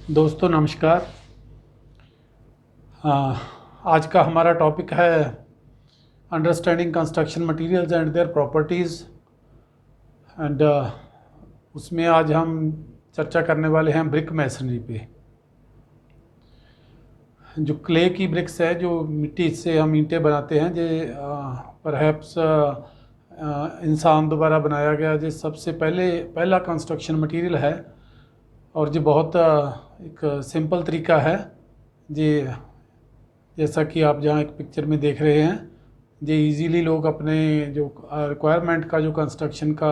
दोस्तों नमस्कार। आज का हमारा टॉपिक है understanding construction materials and their properties and उसमें आज हम चर्चा करने वाले हैं ब्रिक मैसनरी पे। जो क्ले की ब्रिक्स है, जो मिट्टी से हम ईंटें बनाते हैं, जे परहैप्स इंसान द्वारा बनाया गया जो सबसे पहला कंस्ट्रक्शन मटेरियल है। और जो बहुत एक सिंपल तरीका है जी, जैसा कि आप जहाँ एक पिक्चर में देख रहे हैं, ये इजीली लोग अपने जो रिक्वायरमेंट का, जो कंस्ट्रक्शन का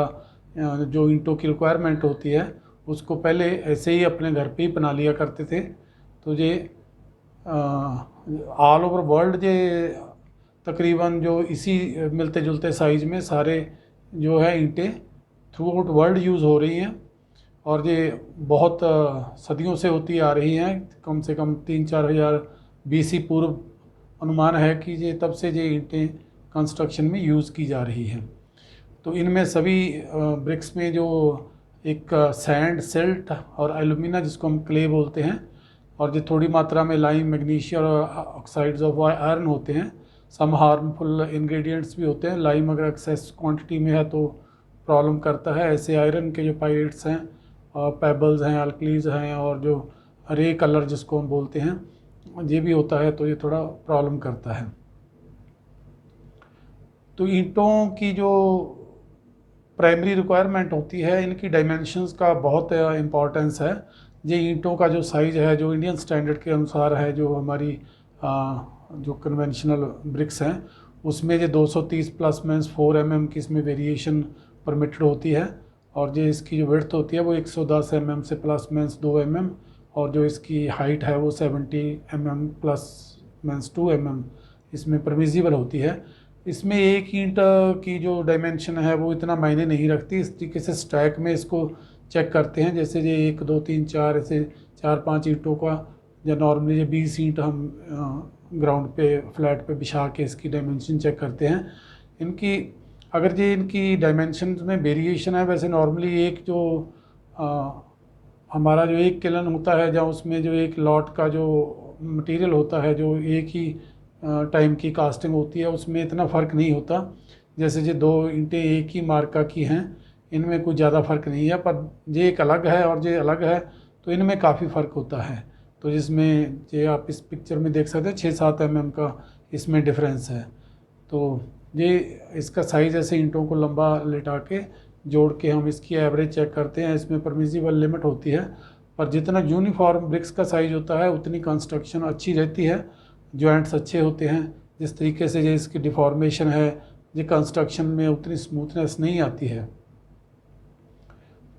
जो ईंटों की रिक्वायरमेंट होती है, उसको पहले ऐसे ही अपने घर पे ही बना लिया करते थे। तो ये ऑल ओवर वर्ल्ड ये तकरीबन जो इसी मिलते जुलते साइज़ में सारे जो है ईंटें थ्रू आउट वर्ल्ड यूज़ हो रही हैं। और ये बहुत सदियों से होती आ रही हैं, कम से कम 3-4 हज़ार BC पूर्व अनुमान है कि ये तब से ये ईंटें कंस्ट्रक्शन में यूज़ की जा रही हैं। तो इनमें सभी ब्रिक्स में जो एक सैंड, सिल्ट और एल्यूमिना, जिसको हम क्ले बोलते हैं, और जो थोड़ी मात्रा में लाइम, मैग्नीशियम और ऑक्साइड्स ऑफ आयरन होते हैं। सम हार्मफुल इंग्रेडिएंट्स भी होते हैं। लाइम अगर एक्सेस क्वांटिटी में है तो प्रॉब्लम करता है। ऐसे आयरन के जो पायरेट्स हैं, पेबल्स हैं, अल्कलीज हैं, और जो रे कलर जिसको हम बोलते हैं, ये भी होता है, तो ये थोड़ा प्रॉब्लम करता है। तो ईंटों की जो प्राइमरी रिक्वायरमेंट होती है, इनकी डायमेंशंस का बहुत इम्पॉर्टेंस है। ये ईंटों का जो साइज़ है, जो इंडियन स्टैंडर्ड के अनुसार है, जो हमारी जो कन्वेंशनल ब्रिक्स हैं, उसमें ये 230 प्लस मीन्स 4 mm की इसमें वेरिएशन परमिटेड होती है। और जो इसकी जो विड्थ होती है वो 110 mm से प्लस मीन्स 2 mm, और जो इसकी हाइट है वो 70 mm प्लस मीन्स 2 mm इसमें परमिजिबल होती है। इसमें एक ईंट की जो डायमेंशन है वो इतना मायने नहीं रखती। इस तरीके से स्टैक में इसको चेक करते हैं, जैसे ये 1 2 3 4 ऐसे 4-5 ईंटों का, या नॉर्मली ये 20 ईंट हम ग्राउंड पे फ्लैट पे बिछा के इसकी डायमेंशन चेक करते हैं। इनकी अगर ये इनकी डायमेंशन में वेरिएशन है, वैसे नॉर्मली एक जो हमारा जो एक किलन होता है, जहाँ उसमें जो एक लॉट का जो मटेरियल होता है, जो एक ही टाइम की कास्टिंग होती है, उसमें इतना फ़र्क नहीं होता। जैसे ये 2 ईंटें एक ही मार्का की हैं, इनमें कुछ ज़्यादा फ़र्क नहीं है, पर ये एक अलग है और ये अलग है, तो इनमें काफ़ी फ़र्क होता है। तो जिसमें ये आप इस पिक्चर में देख सकते हैं 6-7 mm का इसमें डिफरेंस है। तो ये इसका साइज़ ऐसे ईंटों को लंबा लेटा के जोड़ के हम इसकी एवरेज चेक करते हैं। इसमें परमिसिबल लिमिट होती है, पर जितना यूनिफॉर्म ब्रिक्स का साइज़ होता है उतनी कंस्ट्रक्शन अच्छी रहती है, जॉइंट्स अच्छे होते हैं। जिस तरीके से ये इसकी डिफॉर्मेशन है, ये कंस्ट्रक्शन में उतनी स्मूथनेस नहीं आती है।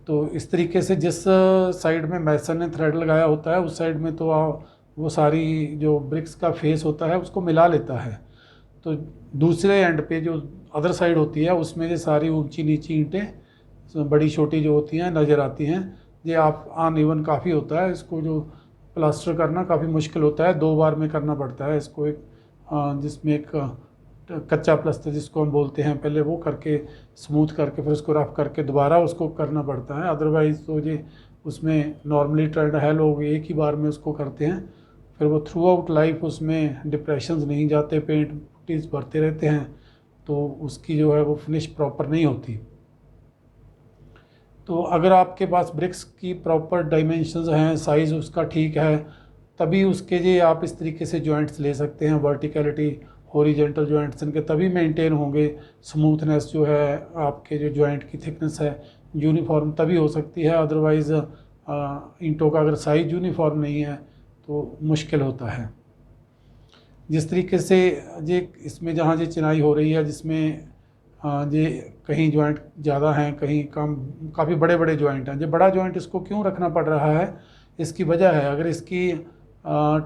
तो इस तरीके से जिस साइड में मैसन ने थ्रेड लगाया होता है, उस साइड में तो वो सारी जो ब्रिक्स का फेस होता है उसको मिला लेता है। तो दूसरे एंड पे जो अदर साइड होती है, उसमें ये सारी ऊंची नीची ईंटें बड़ी छोटी जो होती हैं नज़र आती हैं। ये आप अनइवन काफ़ी होता है, इसको जो प्लास्टर करना काफ़ी मुश्किल होता है। 2 बार में करना पड़ता है इसको। एक जिसमें एक कच्चा प्लास्टर जिसको हम बोलते हैं, पहले वो करके स्मूथ करके फिर उसको रफ करके दोबारा उसको करना पड़ता है। अदरवाइज़ तो ये उसमें नॉर्मली ट्रेंड है, लोग एक ही बार में उसको करते हैं, फिर वो थ्रू आउट लाइफ उसमें डिप्रेशंस नहीं जाते, पेंट पुट्टीज भरते रहते हैं, तो उसकी जो है वो फिनिश प्रॉपर नहीं होती। तो अगर आपके पास ब्रिक्स की प्रॉपर डायमेंशंस हैं, साइज़ उसका ठीक है, तभी उसके लिए आप इस तरीके से जॉइंट्स ले सकते हैं। वर्टिकलिटी, हॉरिजेंटल जॉइंट्स इनके तभी मेंटेन होंगे। स्मूथनेस जो है, आपके जो जॉइंट की थिकनेस है, यूनिफॉर्म तभी हो सकती है। अदरवाइज़ ईंटों का अगर साइज़ यूनिफॉर्म नहीं है तो मुश्किल होता है। जिस तरीके से ये इसमें जहाँ ये चिनाई हो रही है, जिसमें ये कहीं जॉइंट ज़्यादा हैं, कहीं कम, काफ़ी बड़े बड़े जॉइंट हैं। ये बड़ा जॉइंट इसको क्यों रखना पड़ रहा है, इसकी वजह है, अगर इसकी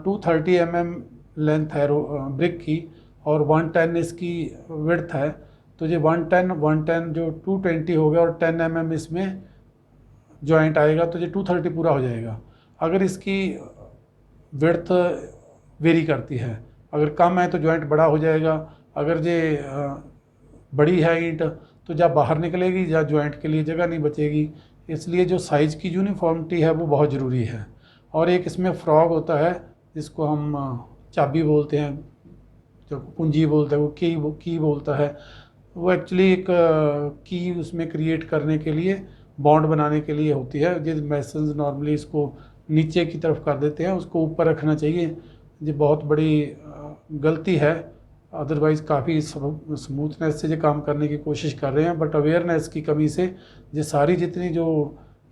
230 mm लेंथ है ब्रिक की और 110 इसकी विड्थ है, तो ये 110 जो 220 हो गया, और 10 mm इसमें जॉइंट आएगा, तो ये 230 पूरा हो जाएगा। अगर इसकी विड्थ वेरी करती है, अगर कम है तो जॉइंट बड़ा हो जाएगा, अगर ये बड़ी है ईंट तो जब बाहर निकलेगी या जॉइंट के लिए जगह नहीं बचेगी। इसलिए जो साइज़ की यूनिफॉर्मिटी है वो बहुत ज़रूरी है। और एक इसमें फ्रॉग होता है जिसको हम चाबी बोलते हैं, जो कुंजी बोलते हैं, वो की बोलता है। वो एक्चुअली एक की उसमें क्रिएट करने के लिए, बॉन्ड बनाने के लिए होती है। जिस मैसन्स नॉर्मली इसको नीचे की तरफ कर देते हैं, उसको ऊपर रखना चाहिए। ये बहुत बड़ी गलती है। अदरवाइज़ काफ़ी स्मूथनेस से ये काम करने की कोशिश कर रहे हैं, बट अवेयरनेस की कमी से ये सारी जितनी जो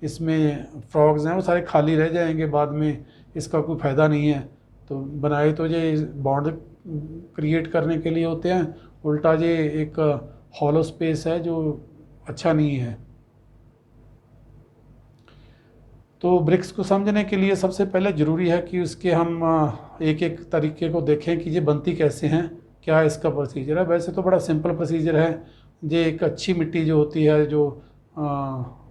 इसमें फ्रॉग्स हैं वो सारे खाली रह जाएंगे, बाद में इसका कोई फ़ायदा नहीं है। तो बनाए तो ये बॉन्ड क्रिएट करने के लिए होते हैं, उल्टा ये एक हॉलो स्पेस है जो अच्छा नहीं है। तो ब्रिक्स को समझने के लिए सबसे पहले ज़रूरी है कि उसके हम एक एक तरीके को देखें कि ये बनती कैसे हैं, क्या इसका प्रोसीजर है। वैसे तो बड़ा सिंपल प्रोसीजर है। ये एक अच्छी मिट्टी जो होती है, जो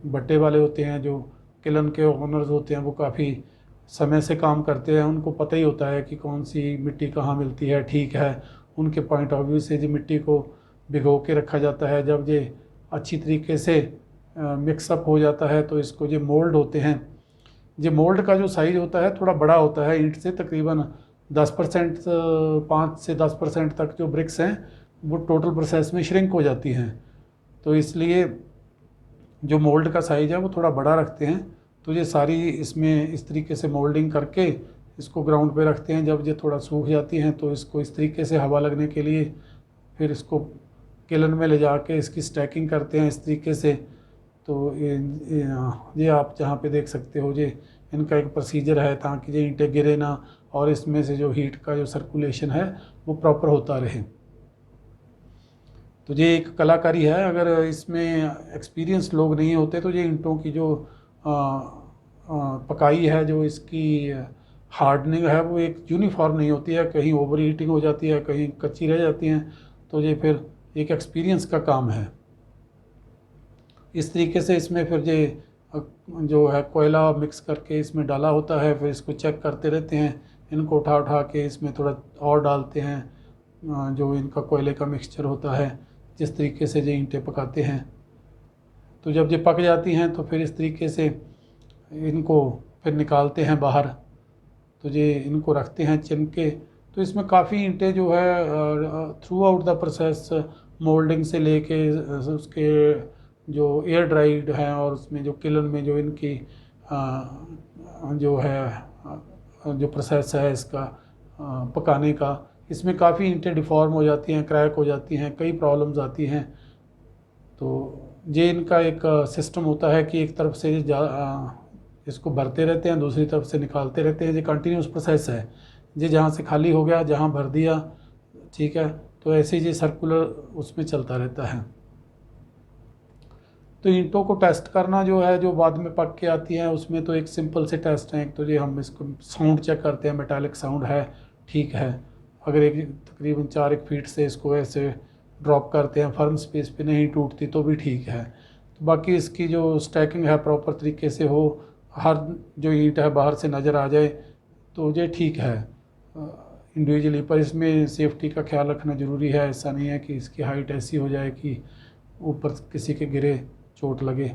भट्टे वाले होते हैं, जो किलन के ओनर्स होते हैं, वो काफ़ी समय से काम करते हैं, उनको पता ही होता है कि कौन सी मिट्टी कहाँ मिलती है, ठीक है। उनके पॉइंट ऑफ व्यू से जो मिट्टी को भिगो के रखा जाता है, जब ये अच्छी तरीके से मिक्सअप हो जाता है तो इसको जो मोल्ड होते हैं। ये मोल्ड का जो साइज़ होता है थोड़ा बड़ा होता है ईंट से, तकरीबन 10%, 5 से 10% तक जो ब्रिक्स हैं वो टोटल प्रोसेस में श्रिंक हो जाती हैं। तो इसलिए जो मोल्ड का साइज़ है वो थोड़ा बड़ा रखते हैं। तो ये सारी इसमें इस तरीके से मोल्डिंग करके इसको ग्राउंड पे रखते हैं। जब ये थोड़ा सूख जाती हैं तो इसको इस तरीके से हवा लगने के लिए फिर इसको किलन में ले जाके इसकी स्टैकिंग करते हैं इस तरीके से। तो ये आप जहाँ पे देख सकते हो, ये इनका एक प्रोसीजर है ताकि ये ईंटें गिरे ना, और इसमें से जो हीट का जो सर्कुलेशन है वो प्रॉपर होता रहे। तो ये एक कलाकारी है। अगर इसमें एक्सपीरियंस लोग नहीं होते तो ये ईंटों की जो पकाई है, जो इसकी हार्डनिंग है, वो एक यूनिफॉर्म नहीं होती है, कहीं ओवर हीटिंग हो जाती है, कहीं कच्ची रह जाती हैं। तो ये फिर एक एक्सपीरियंस का काम है। इस तरीके से इसमें फिर ये जो है कोयला मिक्स करके इसमें डाला होता है, फिर इसको चेक करते रहते हैं। इनको उठा उठा के इसमें थोड़ा और डालते हैं, जो इनका कोयले का मिक्सचर होता है, जिस तरीके से ये ईंटें पकाते हैं। तो जब ये पक जाती हैं तो फिर इस तरीके से इनको फिर निकालते हैं बाहर। तो ये इनको रखते हैं चिन के। तो इसमें काफ़ी ईंटें जो है through out the process, moulding से लेके उसके जो एयर ड्राइड हैं, और उसमें जो किलन में जो इनकी जो है जो प्रोसेस है इसका पकाने का, इसमें काफ़ी ईंटें डिफॉर्म हो जाती हैं, क्रैक हो जाती हैं, कई प्रॉब्लम्स आती हैं। तो ये इनका एक सिस्टम होता है कि एक तरफ से इसको भरते रहते हैं, दूसरी तरफ से निकालते रहते हैं। ये कंटिन्यूस प्रोसेस है। ये जहाँ से खाली हो गया, जहाँ भर दिया, ठीक है, तो ऐसे ही ये सर्कुलर उसमें चलता रहता है। तो ईंटों को टेस्ट करना जो है, जो बाद में पक के आती हैं, उसमें तो एक सिंपल से टेस्ट है। एक तो ये हम इसको साउंड चेक करते हैं, मेटालिक साउंड है, ठीक है। अगर एक तकरीबन 4 फीट से इसको ऐसे ड्रॉप करते हैं, फर्म स्पेस पे नहीं टूटती तो भी ठीक है। तो बाकी इसकी जो स्टैकिंग है प्रॉपर तरीके से हो, हर जो ईंट है बाहर से नज़र आ जाए, तो ये ठीक है इंडिविजुअली। पर इसमें सेफ्टी का ख्याल रखना ज़रूरी है। ऐसा नहीं है कि इसकी हाइट ऐसी हो जाए कि ऊपर किसी के गिरे चोट लगे।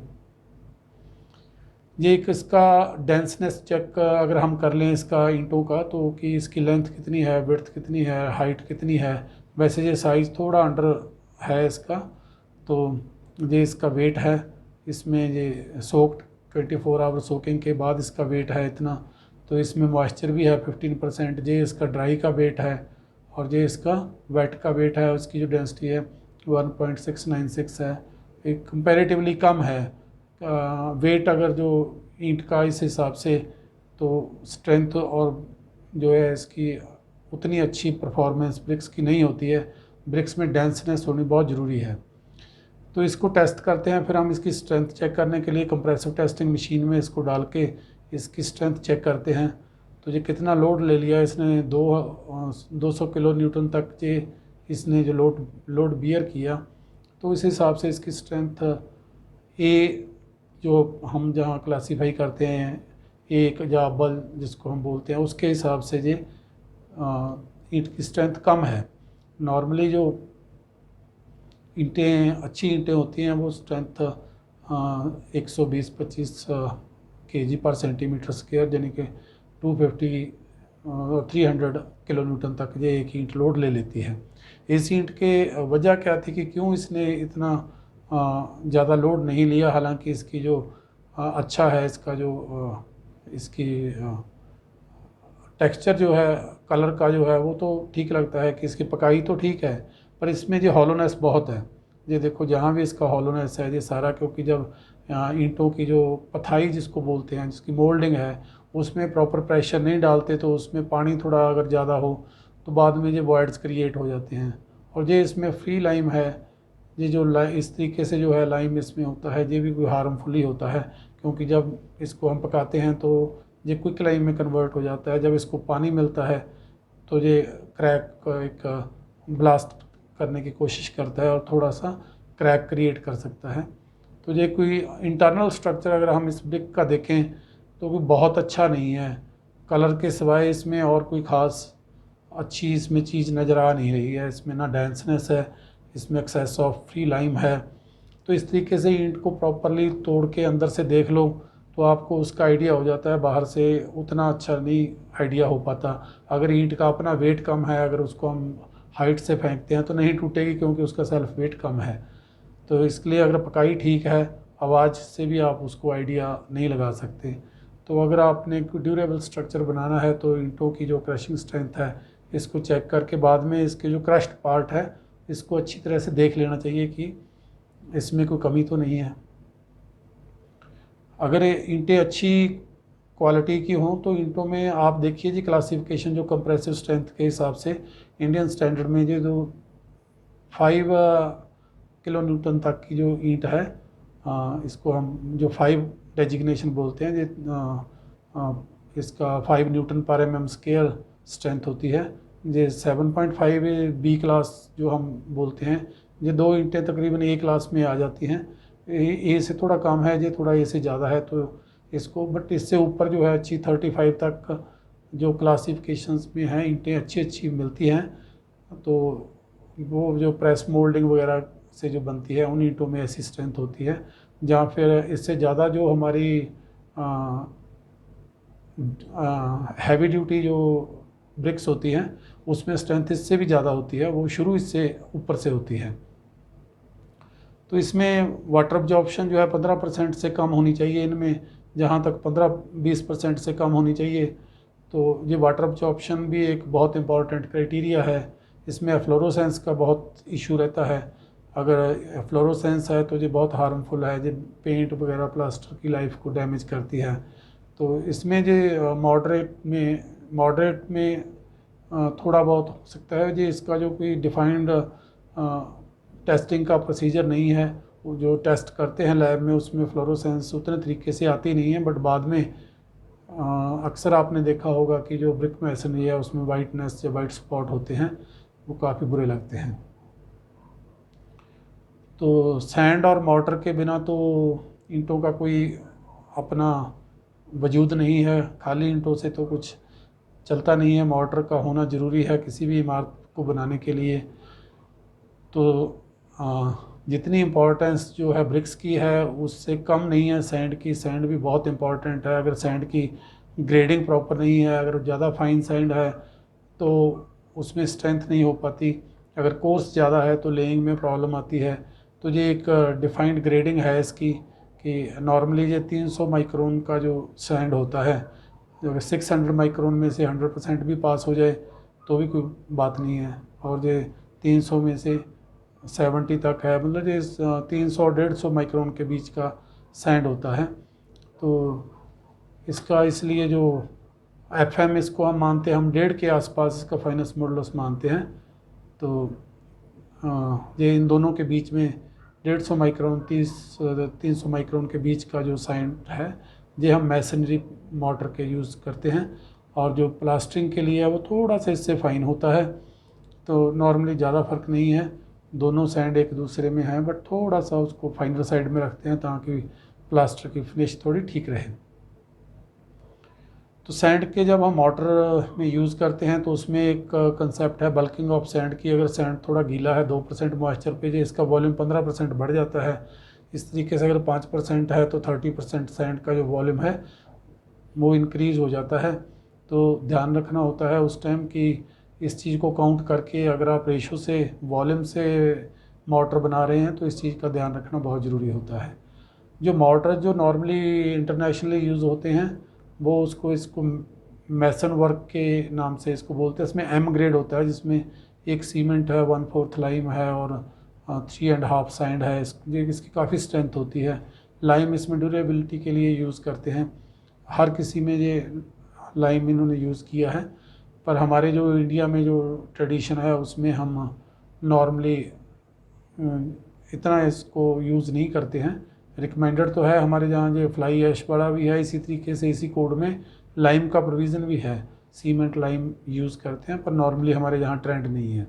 ये एक इसका डेंसनेस चेक अगर हम कर लें इसका ईंटों का, तो कि इसकी लेंथ कितनी है, विड्थ कितनी है, हाइट कितनी है। वैसे ये साइज़ थोड़ा अंडर है इसका, तो ये इसका वेट है। इसमें ये सोक्ड 24 आवर सोकिंग के बाद इसका वेट है इतना। तो इसमें मॉइस्चर भी है 15%। ये इसका ड्राई का वेट है, और ये इसका वेट का वेट है। उसकी जो डेंसिटी है 1.696 है, एक कंपैरेटिवली कम है वेट अगर जो ईंट का, इस हिसाब से तो स्ट्रेंथ और जो है इसकी उतनी अच्छी परफॉर्मेंस ब्रिक्स की नहीं होती है। ब्रिक्स में डेंसनेस होनी बहुत ज़रूरी है। तो इसको टेस्ट करते हैं। फिर हम इसकी स्ट्रेंथ चेक करने के लिए कंप्रेसिव टेस्टिंग मशीन में इसको डाल के इसकी स्ट्रेंथ चेक करते हैं। तो ये कितना लोड ले लिया इसने, 200 किलो न्यूटन तक ये इसने जो लोड बियर किया, तो इस हिसाब से इसकी स्ट्रेंथ ए, जो हम जहाँ क्लासीफाई करते हैं, एक या बल जिसको हम बोलते हैं, उसके हिसाब से ये ईंट की स्ट्रेंथ कम है। नॉर्मली जो ईंटें, अच्छी ईंटें होती हैं, वो स्ट्रेंथ 120-25 kg पर सेंटीमीटर स्क्वायर, यानी कि 250 300 किलो न्यूटन तक ये एक ईंट लोड ले लेती है। इस ईंट के वजह क्या थी कि क्यों इसने इतना ज़्यादा लोड नहीं लिया, हालांकि इसकी जो अच्छा है, इसका जो इसकी टेक्सचर जो है, कलर का जो है वो तो ठीक लगता है कि इसकी पकाई तो ठीक है, पर इसमें जो हॉलोनेस बहुत है। ये देखो जहाँ भी इसका हॉलोनेस है ये सारा, क्योंकि जब ईंटों की जो पथाई जिसको बोलते हैं, जिसकी मोल्डिंग है, उसमें प्रॉपर प्रेशर नहीं डालते तो उसमें पानी थोड़ा अगर ज़्यादा हो तो बाद में ये वॉइड्स क्रिएट हो जाते हैं। और ये इसमें फ्री लाइम है, ये जो इस तरीके से जो है लाइम इसमें होता है, ये भी कोई हार्मफुल ही होता है, क्योंकि जब इसको हम पकाते हैं तो ये क्विक लाइम में कन्वर्ट हो जाता है। जब इसको पानी मिलता है तो ये क्रैक एक ब्लास्ट करने की कोशिश करता है और थोड़ा सा क्रैक क्रिएट कर सकता है। तो ये कोई इंटरनल स्ट्रक्चर अगर हम इस ब्रिक का देखें तो कोई बहुत अच्छा नहीं है। कलर के सिवाय इसमें और कोई ख़ास अच्छी इसमें चीज़ नज़र आ नहीं रही है। इसमें ना डेंसनेस है, इसमें एक्सेस ऑफ फ्री लाइम है। तो इस तरीके से ईंट को प्रॉपरली तोड़ के अंदर से देख लो तो आपको उसका आइडिया हो जाता है। बाहर से उतना अच्छा नहीं आइडिया हो पाता। अगर ईंट का अपना वेट कम है, अगर उसको हम हाइट से फेंकते हैं तो नहीं टूटेगी, क्योंकि उसका सेल्फ वेट कम है। तो इसलिए अगर पकाई ठीक है, आवाज़ से भी आप उसको आइडिया नहीं लगा सकते। तो अगर आपने ड्यूरेबल स्ट्रक्चर बनाना है तो ईंटों की जो क्रशिंग स्ट्रेंथ है इसको चेक करके बाद में इसके जो क्रश्ड पार्ट है इसको अच्छी तरह से देख लेना चाहिए कि इसमें कोई कमी तो नहीं है। अगर ईंटें अच्छी क्वालिटी की हों तो ईंटों में आप देखिए जी क्लासिफिकेशन जो कंप्रेसिव स्ट्रेंथ के हिसाब से इंडियन स्टैंडर्ड में जो 5 किलो न्यूटन तक की जो ईंट है, इसको हम जो 5 डेजिग्नेशन बोलते हैं, इसका 5 न्यूटन पर एम स्क्वायर स्ट्रेंथ होती है। ये 7.5 बी क्लास जो हम बोलते हैं, ये 2 ईंटें तकरीबन ए क्लास में आ जाती हैं। ए से थोड़ा कम है, ये थोड़ा ए से ज़्यादा है तो इसको, बट इससे ऊपर जो है अच्छी 35 तक जो क्लासिफिकेशंस में हैं ईंटें अच्छी अच्छी मिलती हैं। तो वो जो प्रेस मोल्डिंग वगैरह से जो बनती है उन ईंटों में ऐसी स्ट्रेंथ होती है। जहाँ फिर इससे ज़्यादा जो हमारी हैवी ड्यूटी जो ब्रिक्स होती हैं उसमें स्ट्रेंथ इससे भी ज़्यादा होती है, वो शुरू इससे ऊपर से होती है। तो इसमें वाटर अब्जॉर्प्शन जो है 15% से कम होनी चाहिए इनमें, जहाँ तक 15-20% से कम होनी चाहिए। तो ये वाटर अब्जॉर्प्शन भी एक बहुत इंपॉर्टेंट क्राइटेरिया है। इसमें फ्लोरोसेंस का बहुत इशू रहता है। अगर फ्लोरोसेंस है तो ये बहुत हार्मफुल है, ये पेंट वगैरह प्लास्टर की लाइफ को डैमेज करती है। तो इसमें जो मॉडरेट में थोड़ा बहुत हो सकता है। जी इसका जो कोई डिफाइंड टेस्टिंग का प्रोसीजर नहीं है, वो जो टेस्ट करते हैं लैब में उसमें फ्लोरोसेंस उतने तरीके से आती नहीं है, बट बाद में अक्सर आपने देखा होगा कि जो ब्रिक मैसनरी है उसमें वाइटनेस या वाइट स्पॉट होते हैं, वो काफ़ी बुरे लगते हैं। तो सैंड और मोटर के बिना तो ईंटों का कोई अपना वजूद नहीं है। खाली ईंटों से तो कुछ चलता नहीं है, मोटर का होना ज़रूरी है किसी भी इमारत को बनाने के लिए। तो जितनी इम्पोर्टेंस जो है ब्रिक्स की है उससे कम नहीं है सैंड की। सैंड भी बहुत इम्पोर्टेंट है। अगर सैंड की ग्रेडिंग प्रॉपर नहीं है, अगर ज़्यादा फाइन सैंड है तो उसमें स्ट्रेंथ नहीं हो पाती। अगर कोर्स ज़्यादा है तो लेइंग में प्रॉब्लम आती है। तो ये एक डिफाइंड ग्रेडिंग है इसकी कि नॉर्मली ये 300 माइक्रोन का जो सैंड होता है, अगर 600 माइक्रोन में से 100% भी पास हो जाए तो भी कोई बात नहीं है, और ये 300 में से 70 तक है, मतलब ये 300-150 माइक्रोन के बीच का सैंड होता है। तो इसका इसलिए जो FM इसको हम मानते हैं, हम 1.5 के आसपास इसका फाइनस मॉडुलस मानते हैं। तो ये इन दोनों के बीच में 150 माइक्रोन 300 माइक्रोन के बीच का जो सैंड है ये हम मैसनरी मोटर के यूज़ करते हैं। और जो प्लास्टरिंग के लिए है वो थोड़ा सा इससे फाइन होता है। तो नॉर्मली ज़्यादा फ़र्क नहीं है, दोनों सैंड एक दूसरे में हैं, बट थोड़ा सा उसको फाइनर साइड में रखते हैं ताकि प्लास्टर की फिनिश थोड़ी ठीक रहे। तो सैंड के जब हम मोटर में यूज़ करते हैं तो उसमें एक कंसेप्ट है बल्किंग ऑफ सैंड की। अगर सैंड थोड़ा गीला है 2% मॉइस्चर पे, जो इसका वॉल्यूम 15% बढ़ जाता है। इस तरीके से अगर 5% है तो 30% सैंड का जो वॉल्यूम है वो इंक्रीज़ हो जाता है। तो ध्यान रखना होता है उस टाइम कि इस चीज़ को काउंट करके अगर आप रेशो से वॉल्यूम से मोटर बना रहे हैं तो इस चीज़ का ध्यान रखना बहुत ज़रूरी होता है। जो मोटर जो नॉर्मली इंटरनेशनली यूज़ होते हैं वो इसको मैसन वर्क के नाम से इसको बोलते हैं। इसमें एम ग्रेड होता है जिसमें एक सीमेंट है, 1/4 लाइम है और 3.5 सैंड है। इसकी काफ़ी स्ट्रेंथ होती है। लाइम इसमें ड्यूरेबिलिटी के लिए यूज़ करते हैं। हर किसी में ये लाइम इन्होंने यूज़ किया है, पर हमारे जो इंडिया में जो ट्रेडिशन है उसमें हम नॉर्मली इतना इसको यूज़ नहीं करते हैं। रिकमेंडेड तो है हमारे जहाँ जो फ्लाई ऐश वाला भी है, इसी तरीके से इसी कोड में लाइम का प्रोविज़न भी है, सीमेंट लाइम यूज़ करते हैं, पर नॉर्मली हमारे यहाँ ट्रेंड नहीं है।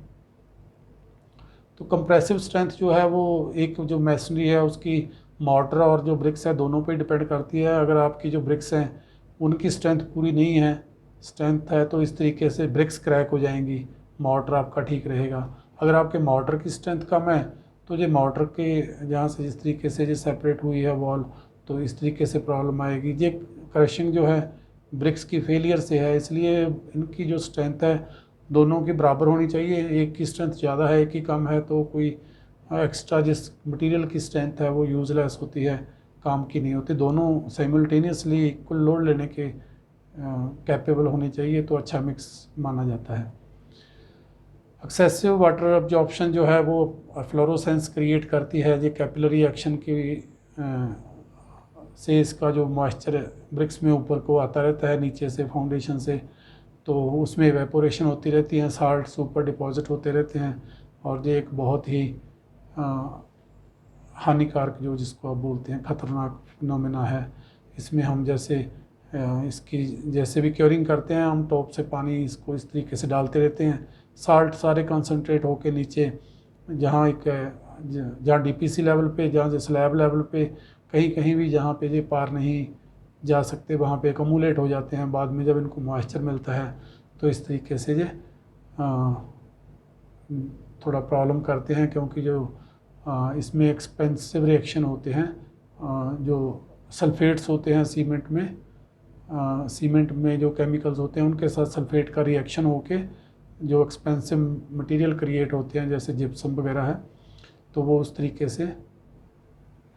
तो कंप्रेसिव स्ट्रेंथ जो है वो एक जो मैसनरी है उसकी मोटर और जो ब्रिक्स है दोनों पे डिपेंड करती है। अगर आपकी जो ब्रिक्स हैं उनकी स्ट्रेंथ पूरी नहीं है, स्ट्रेंथ है तो इस तरीके से ब्रिक्स क्रैक हो जाएंगी, मोटर आपका ठीक रहेगा। अगर आपके मोटर की स्ट्रेंथ कम है तो ये मोटर के जहाँ से जिस तरीके से जो सेपरेट हुई है वॉल, तो इस तरीके से प्रॉब्लम आएगी। ये क्रशिंग जो है ब्रिक्स की फेलियर से है, इसलिए इनकी जो स्ट्रेंथ है दोनों की बराबर होनी चाहिए। एक की स्ट्रेंथ ज़्यादा है, एक की कम है तो कोई एक्स्ट्रा जिस मटेरियल की स्ट्रेंथ है वो यूज़लेस होती है, काम की नहीं होती। दोनों साइमल्टेनियसली इक्वल लोड लेने के कैपेबल होनी चाहिए तो अच्छा मिक्स माना जाता है। एक्सेसिव वाटर अब्जॉर्प्शन जो है वो फ्लोरोसेंस क्रिएट करती है। ये कैपिलरी एक्शन की से इसका जो मॉइस्चर ब्रिक्स में ऊपर को आता रहता है नीचे से फाउंडेशन से, तो उसमें इवेपोरेशन होती रहती है, साल्ट्स ऊपर डिपॉजिट होते रहते हैं और ये एक बहुत ही हानिकारक जो जिसको आप बोलते हैं ख़तरनाक फिनोमेना है। इसमें हम जैसे इसकी जैसे भी क्योरिंग करते हैं हम टॉप से पानी इसको इस तरीके से डालते रहते हैं, साल्ट सारे कंसंट्रेट होके नीचे जहाँ डीपीसी लेवल पे, जहाँ स्लैब लेवल पे, कहीं कहीं भी जहाँ पे ये पार नहीं जा सकते वहाँ पे एकमुलेट हो जाते हैं। बाद में जब इनको मॉइस्चर मिलता है तो इस तरीके से ये थोड़ा प्रॉब्लम करते हैं, क्योंकि जो इसमें एक्सपेंसिव रिएक्शन होते हैं, जो सल्फेट्स होते हैं सीमेंट में जो केमिकल्स होते हैं उनके साथ सल्फेट का रिएक्शन होके जो एक्सपेंसिव मटेरियल क्रिएट होते हैं जैसे जिप्सम वगैरह है, तो वो उस तरीके से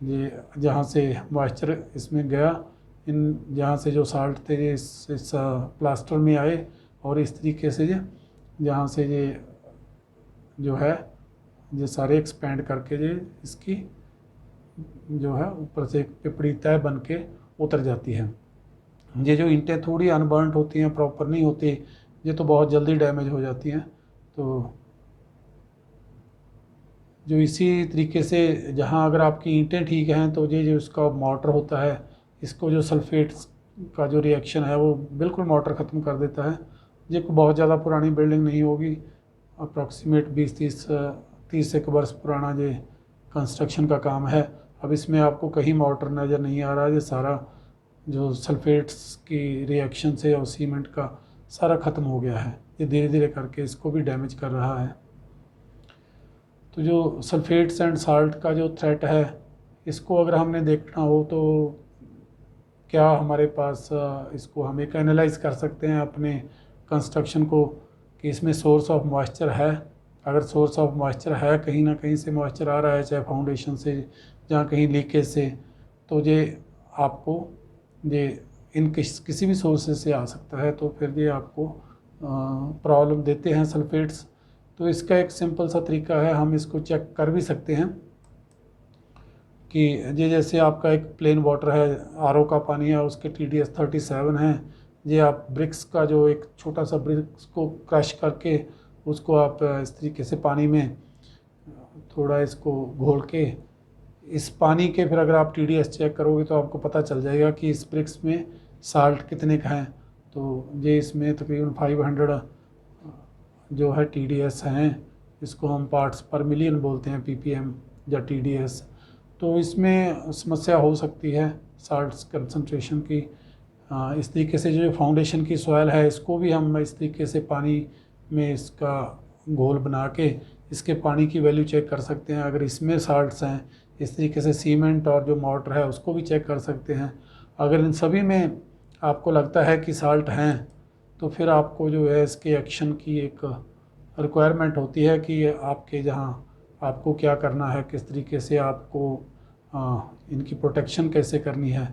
ये जहाँ से मॉइस्चर इसमें गया, इन जहाँ से जो साल्ट थे ये इस प्लास्टर में आए और इस तरीके से ये जहाँ से ये जो है ये सारे एक्सपेंड करके ये इसकी जो है ऊपर से एक पिपड़ी तय बन के उतर जाती है। ये जो ईंटें थोड़ी अनबर्नड होती हैं, प्रॉपर नहीं होती, ये तो बहुत जल्दी डैमेज हो जाती हैं। तो जो इसी तरीके से जहाँ अगर आपकी ईंटें ठीक हैं तो ये जो इसका मोटर होता है इसको जो सल्फेट्स का जो रिएक्शन है वो बिल्कुल मोटर ख़त्म कर देता है। ये कोई बहुत ज़्यादा पुरानी बिल्डिंग नहीं होगी, अप्रॉक्सीमेट 20-30 एक वर्ष पुराना ये कंस्ट्रक्शन का काम है। अब इसमें आपको कहीं मोटर नज़र नहीं आ रहा है, ये सारा जो सल्फेट्स की रिएक्शन से और सीमेंट का सारा ख़त्म हो गया है। ये धीरे धीरे करके इसको भी डैमेज कर रहा है। तो जो सल्फेट्स एंड साल्ट का जो थ्रेट है इसको अगर हमने देखना हो तो क्या हमारे पास इसको हम एक एनालाइज कर सकते हैं अपने कंस्ट्रक्शन को कि इसमें सोर्स ऑफ मॉइस्चर है। अगर सोर्स ऑफ मॉइस्चर है, कहीं ना कहीं से मॉइस्चर आ रहा है, चाहे फाउंडेशन से, जहाँ कहीं लीकेज से, तो ये आपको ये किसी भी सोर्सेज से आ सकता है, तो फिर ये आपको प्रॉब्लम देते हैं सल्फेट्स। तो इसका एक सिंपल सा तरीका है, हम इसको चेक कर भी सकते हैं कि ये जैसे आपका एक प्लेन वाटर है, आरओ का पानी है, उसके TDS 37 है। ये आप ब्रिक्स का जो एक छोटा सा ब्रिक्स को क्रश करके उसको आप इस तरीके से पानी में थोड़ा इसको घोल के इस पानी के फिर अगर आप TDS चेक करोगे तो आपको पता चल जाएगा कि इस ब्रिक्स में साल्ट कितने का है। तो ये इसमें तकरीबन 500 जो है TDS हैं, इसको हम पार्ट्स पर मिलियन बोलते हैं, PPM या TDS। तो इसमें समस्या हो सकती है साल्ट्स कंसंट्रेशन की। इस तरीके से जो फाउंडेशन की सॉइल है इसको भी हम इस तरीके से पानी में इसका घोल बना के इसके पानी की वैल्यू चेक कर सकते हैं। अगर इसमें साल्ट्स हैं, इस तरीके से सीमेंट और जो मोटर है उसको भी चेक कर सकते हैं। अगर इन सभी में आपको लगता है कि साल्ट हैं तो फिर आपको जो है इसके एक्शन की एक रिक्वायरमेंट होती है कि आपके जहाँ आपको क्या करना है, किस तरीके से आपको इनकी प्रोटेक्शन कैसे करनी है।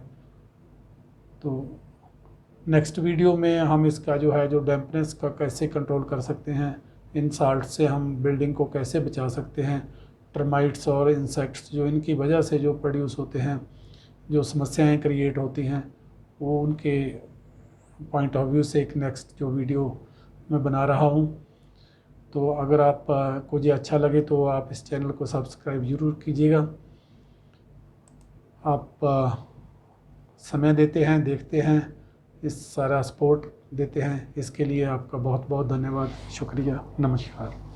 तो नेक्स्ट वीडियो में हम इसका जो है जो डैम्पनेस का कैसे कंट्रोल कर सकते हैं, इन साल्ट से हम बिल्डिंग को कैसे बचा सकते हैं, टर्माइट्स और इंसेक्ट्स जो इनकी वजह से जो प्रोड्यूस होते हैं, जो समस्याएं क्रिएट होती हैं, वो उनके पॉइंट ऑफ व्यू से एक नेक्स्ट जो वीडियो मैं बना रहा हूँ। तो अगर आप को ये अच्छा लगे तो आप इस चैनल को सब्सक्राइब ज़रूर कीजिएगा। आप समय देते हैं, देखते हैं, इस सारा सपोर्ट देते हैं, इसके लिए आपका बहुत बहुत धन्यवाद, शुक्रिया, नमस्कार।